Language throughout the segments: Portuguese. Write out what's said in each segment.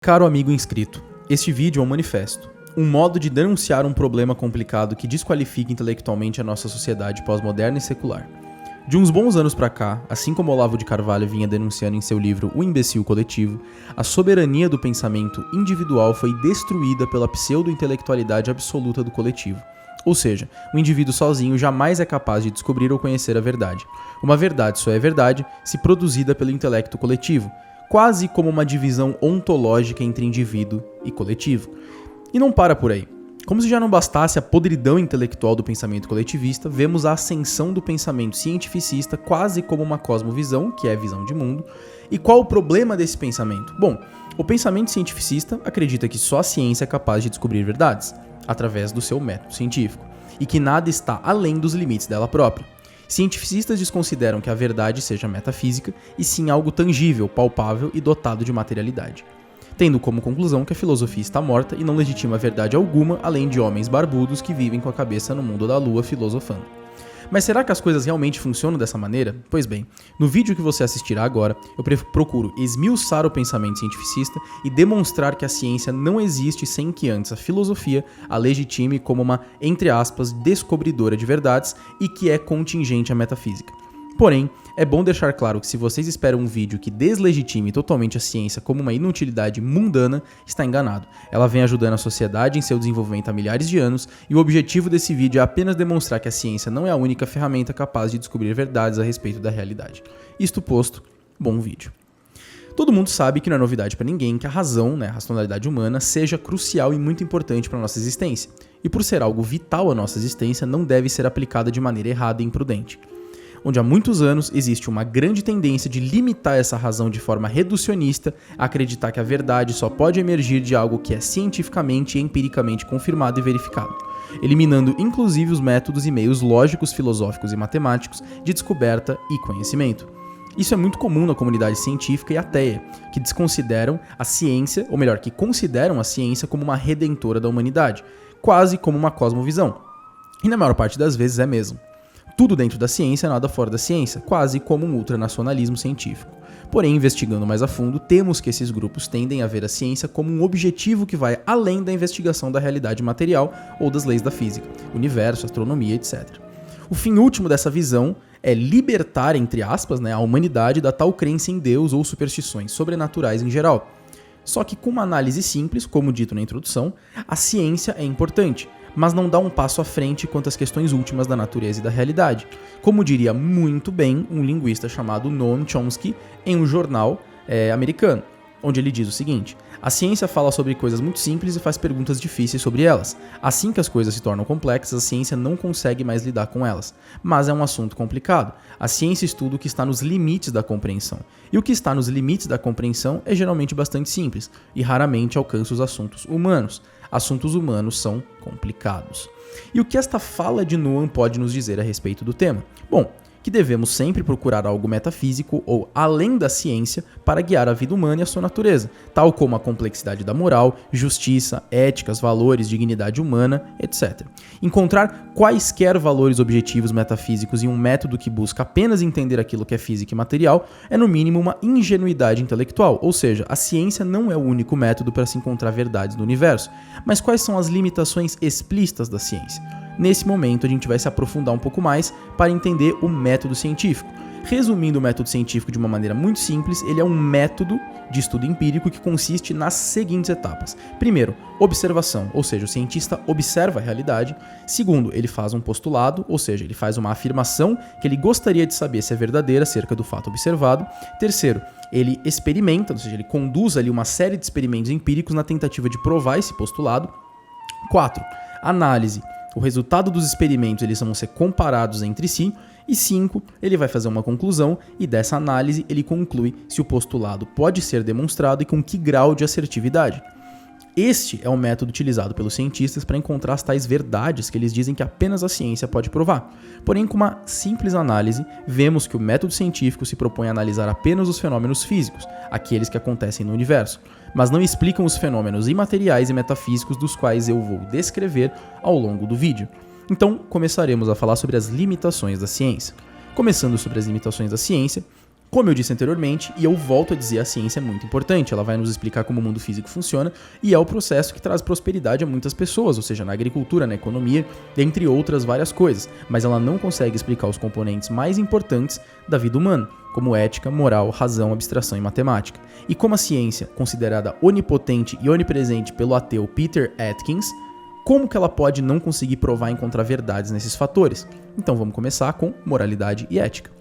Caro amigo inscrito, este vídeo é um manifesto, um modo de denunciar um problema complicado que desqualifica intelectualmente a nossa sociedade pós-moderna e secular. De uns bons anos pra cá, assim como Olavo de Carvalho vinha denunciando em seu livro O Imbecil Coletivo, a soberania do pensamento individual foi destruída pela pseudo-intelectualidade absoluta do coletivo. Ou seja, o indivíduo sozinho jamais é capaz de descobrir ou conhecer a verdade. Uma verdade só é verdade se produzida pelo intelecto coletivo, quase como uma divisão ontológica entre indivíduo e coletivo. E não para por aí. Como se já não bastasse a podridão intelectual do pensamento coletivista, vemos a ascensão do pensamento cientificista quase como uma cosmovisão, que é a visão de mundo. E qual o problema desse pensamento? Bom, o pensamento cientificista acredita que só a ciência é capaz de descobrir verdades, através do seu método científico, e que nada está além dos limites dela própria. Cientificistas desconsideram que a verdade seja metafísica e sim algo tangível, palpável e dotado de materialidade, tendo como conclusão que a filosofia está morta e não legitima verdade alguma além de homens barbudos que vivem com a cabeça no mundo da lua filosofando. Mas será que as coisas realmente funcionam dessa maneira? Pois bem, no vídeo que você assistirá agora, eu procuro esmiuçar o pensamento cientificista e demonstrar que a ciência não existe sem que antes a filosofia a legitime como uma, entre aspas, descobridora de verdades e que é contingente à metafísica. Porém, é bom deixar claro que se vocês esperam um vídeo que deslegitime totalmente a ciência como uma inutilidade mundana, está enganado. Ela vem ajudando a sociedade em seu desenvolvimento há milhares de anos e o objetivo desse vídeo é apenas demonstrar que a ciência não é a única ferramenta capaz de descobrir verdades a respeito da realidade. Isto posto, bom vídeo. Todo mundo sabe que não é novidade para ninguém que a razão, a racionalidade humana, seja crucial e muito importante para a nossa existência. E por ser algo vital à nossa existência, não deve ser aplicada de maneira errada e imprudente. Onde há muitos anos existe uma grande tendência de limitar essa razão de forma reducionista a acreditar que a verdade só pode emergir de algo que é cientificamente e empiricamente confirmado e verificado, eliminando inclusive os métodos e meios lógicos, filosóficos e matemáticos de descoberta e conhecimento. Isso é muito comum na comunidade científica e ateia, que desconsideram a ciência, ou melhor, que consideram a ciência como uma redentora da humanidade, quase como uma cosmovisão. E na maior parte das vezes é mesmo. Tudo dentro da ciência, nada fora da ciência, quase como um ultranacionalismo científico. Porém, investigando mais a fundo, temos que esses grupos tendem a ver a ciência como um objetivo que vai além da investigação da realidade material ou das leis da física, universo, astronomia, etc. O fim último dessa visão é libertar, entre aspas, a humanidade da tal crença em Deus ou superstições sobrenaturais em geral. Só que com uma análise simples, como dito na introdução, a ciência é importante, mas não dá um passo à frente quanto às questões últimas da natureza e da realidade, como diria muito bem um linguista chamado Noam Chomsky em um jornal americano, onde ele diz o seguinte: a ciência fala sobre coisas muito simples e faz perguntas difíceis sobre elas. Assim que as coisas se tornam complexas, a ciência não consegue mais lidar com elas. Mas é um assunto complicado. A ciência estuda o que está nos limites da compreensão. E o que está nos limites da compreensão é geralmente bastante simples e raramente alcança os assuntos humanos. Assuntos humanos são complicados. E o que esta fala de Noam pode nos dizer a respeito do tema? Bom, que devemos sempre procurar algo metafísico ou além da ciência para guiar a vida humana e a sua natureza, tal como a complexidade da moral, justiça, éticas, valores, dignidade humana, etc. Encontrar quaisquer valores objetivos metafísicos em um método que busca apenas entender aquilo que é físico e material é no mínimo uma ingenuidade intelectual, ou seja, a ciência não é o único método para se encontrar verdades no universo. Mas quais são as limitações explícitas da ciência? Nesse momento, a gente vai se aprofundar um pouco mais para entender o método científico. Resumindo o método científico de uma maneira muito simples, ele é um método de estudo empírico que consiste nas seguintes etapas. Primeiro, observação, ou seja, o cientista observa a realidade. Segundo, ele faz um postulado, ou seja, ele faz uma afirmação que ele gostaria de saber se é verdadeira acerca do fato observado. Terceiro, ele experimenta, ou seja, ele conduz ali uma série de experimentos empíricos na tentativa de provar esse postulado. 4. Análise. O resultado dos experimentos eles vão ser comparados entre si. E 5, ele vai fazer uma conclusão e dessa análise ele conclui se o postulado pode ser demonstrado e com que grau de assertividade. Este é o método utilizado pelos cientistas para encontrar as tais verdades que eles dizem que apenas a ciência pode provar. Porém, com uma simples análise, vemos que o método científico se propõe a analisar apenas os fenômenos físicos, aqueles que acontecem no universo, mas não explicam os fenômenos imateriais e metafísicos dos quais eu vou descrever ao longo do vídeo. Então, começaremos a falar sobre as limitações da ciência. Começando sobre as limitações da ciência, Como eu disse anteriormente, e eu volto a dizer, a ciência é muito importante, ela vai nos explicar como o mundo físico funciona e é o processo que traz prosperidade a muitas pessoas, ou seja, na agricultura, na economia, entre outras várias coisas, mas ela não consegue explicar os componentes mais importantes da vida humana, como ética, moral, razão, abstração e matemática. E como a ciência, considerada onipotente e onipresente pelo ateu Peter Atkins, como que ela pode não conseguir provar e encontrar verdades nesses fatores? Então vamos começar com moralidade e ética.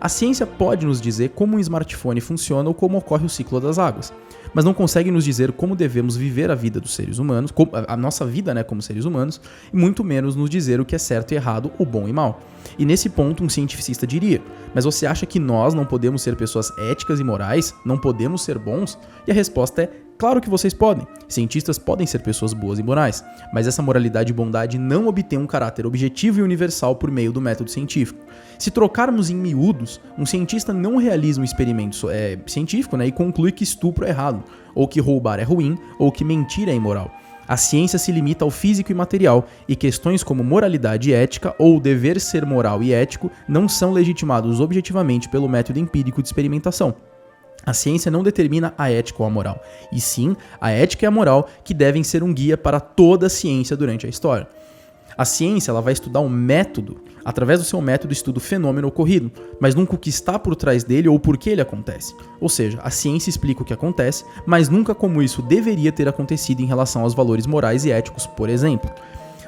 A ciência pode nos dizer como um smartphone funciona ou como ocorre o ciclo das águas, mas não consegue nos dizer como devemos viver a vida dos seres humanos, a nossa vida, né, como seres humanos, e muito menos nos dizer o que é certo e errado, o bom e mal. E nesse ponto um cientificista diria, mas você acha que nós não podemos ser pessoas éticas e morais? Não podemos ser bons? E a resposta é, claro que vocês podem. Cientistas podem ser pessoas boas e morais, mas essa moralidade e bondade não obtém um caráter objetivo e universal por meio do método científico. Se trocarmos em miúdos, um cientista não realiza um experimento científico, né, e conclui que estupro é errado, ou que roubar é ruim, ou que mentir é imoral. A ciência se limita ao físico e material, e questões como moralidade e ética ou dever ser moral e ético não são legitimados objetivamente pelo método empírico de experimentação. A ciência não determina a ética ou a moral, e sim a ética e a moral que devem ser um guia para toda a ciência durante a história. A ciência ela vai estudar um método, através do seu método estuda o fenômeno ocorrido, mas nunca o que está por trás dele ou por que ele acontece. Ou seja, a ciência explica o que acontece, mas nunca como isso deveria ter acontecido em relação aos valores morais e éticos, por exemplo.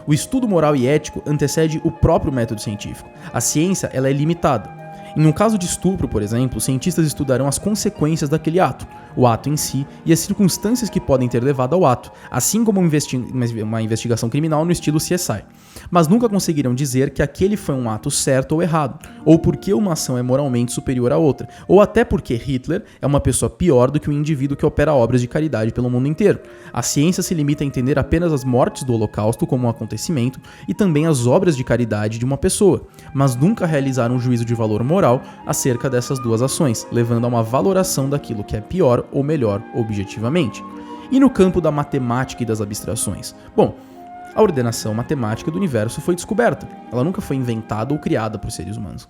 O estudo moral e ético antecede o próprio método científico. A ciência ela é limitada. Em um caso de estupro, por exemplo, cientistas estudarão as consequências daquele ato, o ato em si e as circunstâncias que podem ter levado ao ato, assim como uma investigação criminal no estilo CSI. Mas nunca conseguirão dizer que aquele foi um ato certo ou errado, ou porque uma ação é moralmente superior à outra, ou até porque Hitler é uma pessoa pior do que um indivíduo que opera obras de caridade pelo mundo inteiro. A ciência se limita a entender apenas as mortes do Holocausto como um acontecimento e também as obras de caridade de uma pessoa, mas nunca realizar um juízo de valor moral acerca dessas duas ações, levando a uma valoração daquilo que é pior ou melhor objetivamente. E no campo da matemática e das abstrações? Bom, a ordenação matemática do universo foi descoberta. Ela nunca foi inventada ou criada por seres humanos.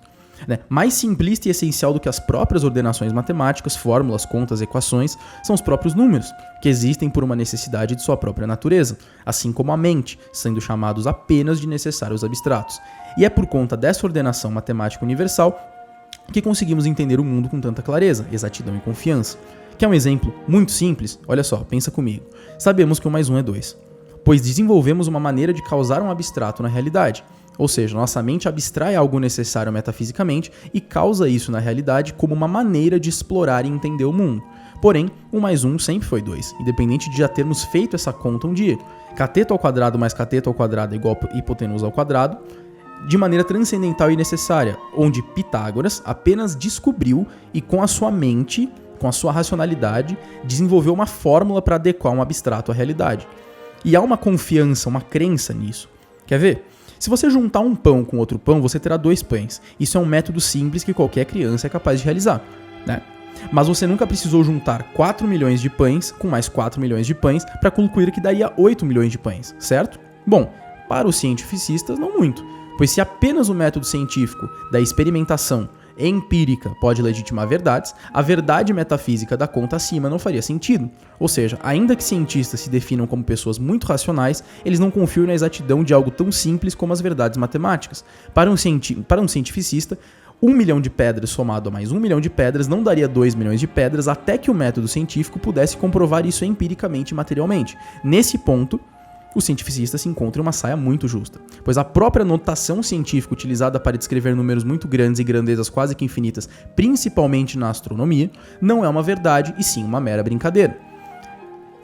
Mais simplista e essencial do que as próprias ordenações matemáticas, fórmulas, contas, equações, são os próprios números, que existem por uma necessidade de sua própria natureza, assim como a mente, sendo chamados apenas de necessários abstratos. E é por conta dessa ordenação matemática universal que conseguimos entender o mundo com tanta clareza, exatidão e confiança. Quer um exemplo muito simples? Olha só, pensa comigo. Sabemos que 1 mais 1 é 2, pois desenvolvemos uma maneira de causar um abstrato na realidade. Ou seja, nossa mente abstrai algo necessário metafisicamente e causa isso na realidade como uma maneira de explorar e entender o mundo. Porém, 1 mais 1 sempre foi 2, independente de já termos feito essa conta um dia. Cateto ao quadrado mais cateto ao quadrado é igual a hipotenusa ao quadrado, de maneira transcendental e necessária, onde Pitágoras apenas descobriu e com a sua mente, com a sua racionalidade, desenvolveu uma fórmula para adequar um abstrato à realidade. E há uma confiança, uma crença nisso. Quer ver? Se você juntar um pão com outro pão, você terá 2 pães. Isso é um método simples que qualquer criança é capaz de realizar, né? Mas você nunca precisou juntar 4 milhões de pães com mais 4 milhões de pães para concluir que daria 8 milhões de pães, certo? Bom, para os cientificistas, não muito. Pois se apenas o método científico da experimentação empírica pode legitimar verdades, a verdade metafísica da conta acima não faria sentido. Ou seja, ainda que cientistas se definam como pessoas muito racionais, eles não confiam na exatidão de algo tão simples como as verdades matemáticas. Para um cientificista, 1 milhão de pedras somado a mais 1 milhão de pedras não daria 2 milhões de pedras até que o método científico pudesse comprovar isso empiricamente e materialmente. Nesse ponto, o cientificista se encontra em uma saia muito justa, pois a própria notação científica utilizada para descrever números muito grandes e grandezas quase que infinitas, principalmente na astronomia, não é uma verdade e sim uma mera brincadeira.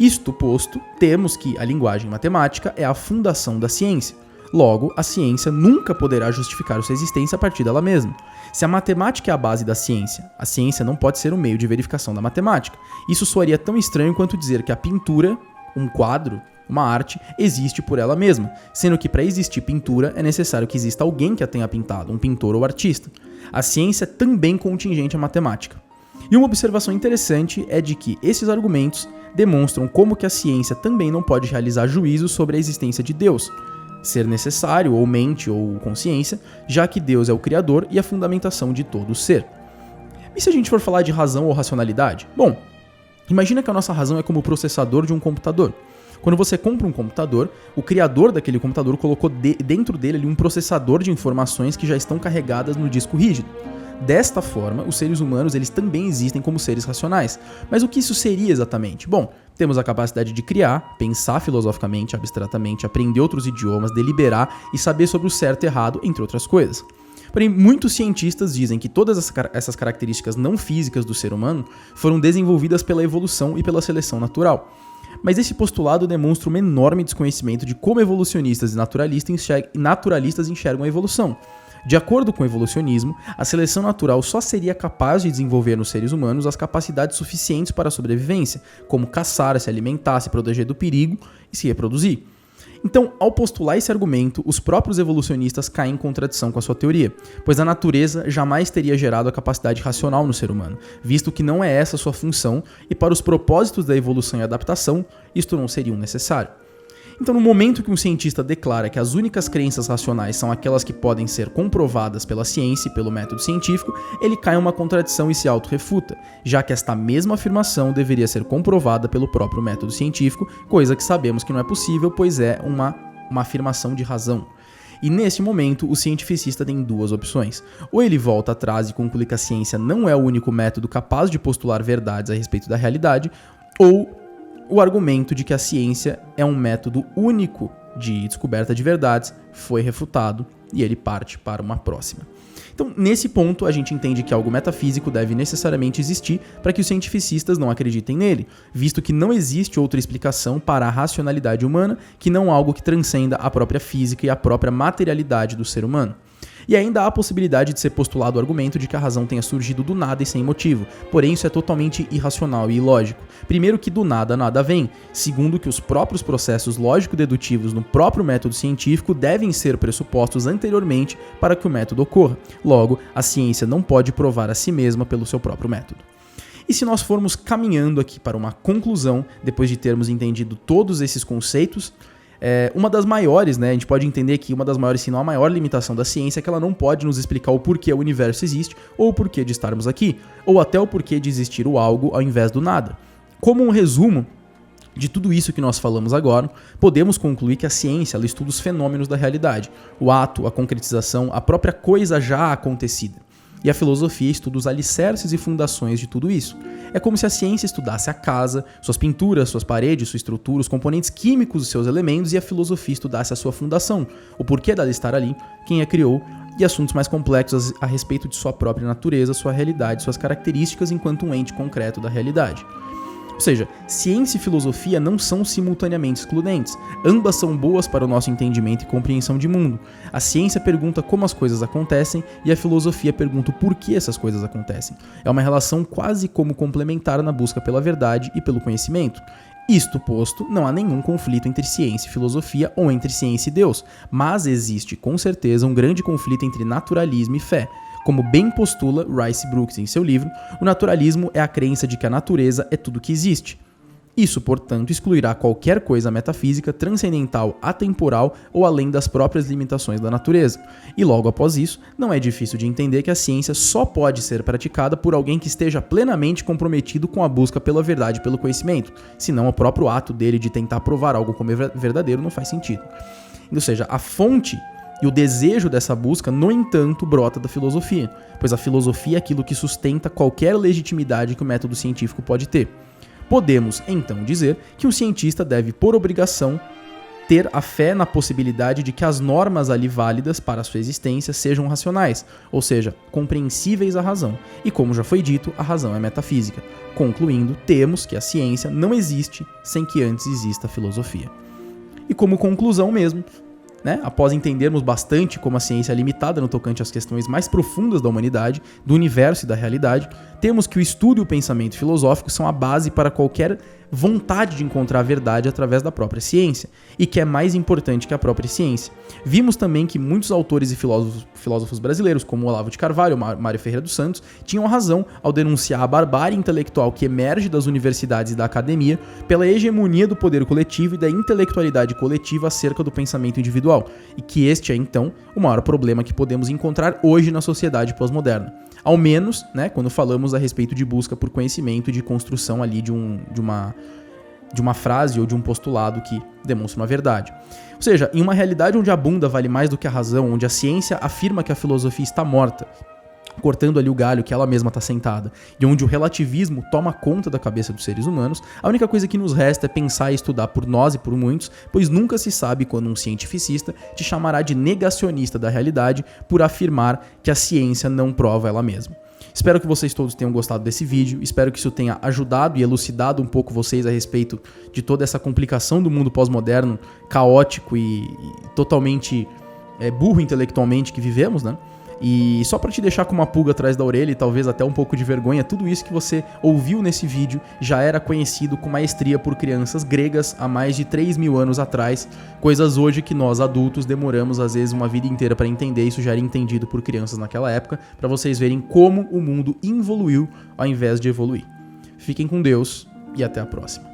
Isto posto, temos que a linguagem matemática é a fundação da ciência. Logo, a ciência nunca poderá justificar sua existência a partir dela mesma. Se a matemática é a base da ciência, a ciência não pode ser um meio de verificação da matemática. Isso soaria tão estranho quanto dizer que a pintura, um quadro, uma arte, existe por ela mesma, sendo que para existir pintura é necessário que exista alguém que a tenha pintado, um pintor ou artista. A ciência é também contingente à matemática. E uma observação interessante é de que esses argumentos demonstram como que a ciência também não pode realizar juízos sobre a existência de Deus, ser necessário, ou mente, ou consciência, já que Deus é o Criador e a fundamentação de todo o ser. E se a gente for falar de razão ou racionalidade? Bom, imagina que a nossa razão é como o processador de um computador. Quando você compra um computador, o criador daquele computador colocou dentro dele ali um processador de informações que já estão carregadas no disco rígido. Desta forma, os seres humanos eles também existem como seres racionais. Mas o que isso seria exatamente? Bom, temos a capacidade de criar, pensar filosoficamente, abstratamente, aprender outros idiomas, deliberar e saber sobre o certo e errado, entre outras coisas. Porém, muitos cientistas dizem que todas essas características não físicas do ser humano foram desenvolvidas pela evolução e pela seleção natural. Mas esse postulado demonstra um enorme desconhecimento de como evolucionistas e naturalistas enxergam a evolução. De acordo com o evolucionismo, a seleção natural só seria capaz de desenvolver nos seres humanos as capacidades suficientes para a sobrevivência, como caçar, se alimentar, se proteger do perigo e se reproduzir. Então, ao postular esse argumento, os próprios evolucionistas caem em contradição com a sua teoria, pois a natureza jamais teria gerado a capacidade racional no ser humano, visto que não é essa sua função e para os propósitos da evolução e adaptação, isto não seria necessário. Então, no momento que um cientista declara que as únicas crenças racionais são aquelas que podem ser comprovadas pela ciência e pelo método científico, ele cai em uma contradição e se autorrefuta, já que esta mesma afirmação deveria ser comprovada pelo próprio método científico, coisa que sabemos que não é possível, pois é uma afirmação de razão. E nesse momento, o cientificista tem duas opções. Ou ele volta atrás e conclui que a ciência não é o único método capaz de postular verdades a respeito da realidade, ou o argumento de que a ciência é um método único de descoberta de verdades foi refutado e ele parte para uma próxima. Então, nesse ponto, a gente entende que algo metafísico deve necessariamente existir para que os cientificistas não acreditem nele, visto que não existe outra explicação para a racionalidade humana que não algo que transcenda a própria física e a própria materialidade do ser humano. E ainda há a possibilidade de ser postulado o argumento de que a razão tenha surgido do nada e sem motivo, porém isso é totalmente irracional e ilógico. Primeiro que do nada nada vem, segundo que os próprios processos lógico-dedutivos no próprio método científico devem ser pressupostos anteriormente para que o método ocorra. Logo, a ciência não pode provar a si mesma pelo seu próprio método. E se nós formos caminhando aqui para uma conclusão, depois de termos entendido todos esses conceitos, uma das maiores, a gente pode entender que uma das maiores, se não a maior limitação da ciência é que ela não pode nos explicar o porquê o universo existe, ou o porquê de estarmos aqui, ou até o porquê de existir o algo ao invés do nada. Como um resumo de tudo isso que nós falamos agora, podemos concluir que a ciência ela estuda os fenômenos da realidade, o ato, a concretização, a própria coisa já acontecida. E a filosofia estuda os alicerces e fundações de tudo isso. É como se a ciência estudasse a casa, suas pinturas, suas paredes, sua estrutura, os componentes químicos dos seus elementos, e a filosofia estudasse a sua fundação, o porquê dela estar ali, quem a criou, e assuntos mais complexos a respeito de sua própria natureza, sua realidade, suas características enquanto um ente concreto da realidade. Ou seja, ciência e filosofia não são simultaneamente excludentes. Ambas são boas para o nosso entendimento e compreensão de mundo. A ciência pergunta como as coisas acontecem e a filosofia pergunta o porquê essas coisas acontecem. É uma relação quase como complementar na busca pela verdade e pelo conhecimento. Isto posto, não há nenhum conflito entre ciência e filosofia ou entre ciência e Deus, mas existe com certeza um grande conflito entre naturalismo e fé. Como bem postula Rice Brooks em seu livro, o naturalismo é a crença de que a natureza é tudo que existe. Isso, portanto, excluirá qualquer coisa metafísica, transcendental, atemporal ou além das próprias limitações da natureza. E logo após isso, não é difícil de entender que a ciência só pode ser praticada por alguém que esteja plenamente comprometido com a busca pela verdade e pelo conhecimento, senão o próprio ato dele de tentar provar algo como verdadeiro não faz sentido. Ou seja, a fonte e o desejo dessa busca, no entanto, brota da filosofia, pois a filosofia é aquilo que sustenta qualquer legitimidade que o método científico pode ter. Podemos, então, dizer que o cientista deve, por obrigação, ter a fé na possibilidade de que as normas ali válidas para a sua existência sejam racionais, ou seja, compreensíveis à razão. E como já foi dito, a razão é metafísica. Concluindo, temos que a ciência não existe sem que antes exista a filosofia. E como conclusão mesmo, após entendermos bastante como a ciência é limitada no tocante às questões mais profundas da humanidade, do universo e da realidade, temos que o estudo e o pensamento filosófico são a base para qualquer vontade de encontrar a verdade através da própria ciência, e que é mais importante que a própria ciência. Vimos também que muitos autores e filósofos brasileiros, como Olavo de Carvalho, Mário Ferreira dos Santos, tinham razão ao denunciar a barbárie intelectual que emerge das universidades e da academia pela hegemonia do poder coletivo e da intelectualidade coletiva acerca do pensamento individual, e que este é, então, o maior problema que podemos encontrar hoje na sociedade pós-moderna. Ao menos, né, quando falamos a respeito de busca por conhecimento e de construção ali de uma frase ou de um postulado que demonstra uma verdade. Ou seja, em uma realidade onde a bunda vale mais do que a razão, onde a ciência afirma que a filosofia está morta, cortando ali o galho que ela mesma está sentada, e onde o relativismo toma conta da cabeça dos seres humanos, a única coisa que nos resta é pensar e estudar por nós e por muitos, pois nunca se sabe quando um cientificista te chamará de negacionista da realidade por afirmar que a ciência não prova ela mesma. Espero que vocês todos tenham gostado desse vídeo, espero que isso tenha ajudado e elucidado um pouco vocês a respeito de toda essa complicação do mundo pós-moderno, caótico e totalmente burro intelectualmente que vivemos, né? E só para te deixar com uma pulga atrás da orelha e talvez até um pouco de vergonha, tudo isso que você ouviu nesse vídeo já era conhecido com maestria por crianças gregas há mais de 3.000 anos atrás, coisas hoje que nós adultos demoramos às vezes uma vida inteira para entender, isso já era entendido por crianças naquela época, para vocês verem como o mundo evoluiu ao invés de evoluir. Fiquem com Deus e até a próxima.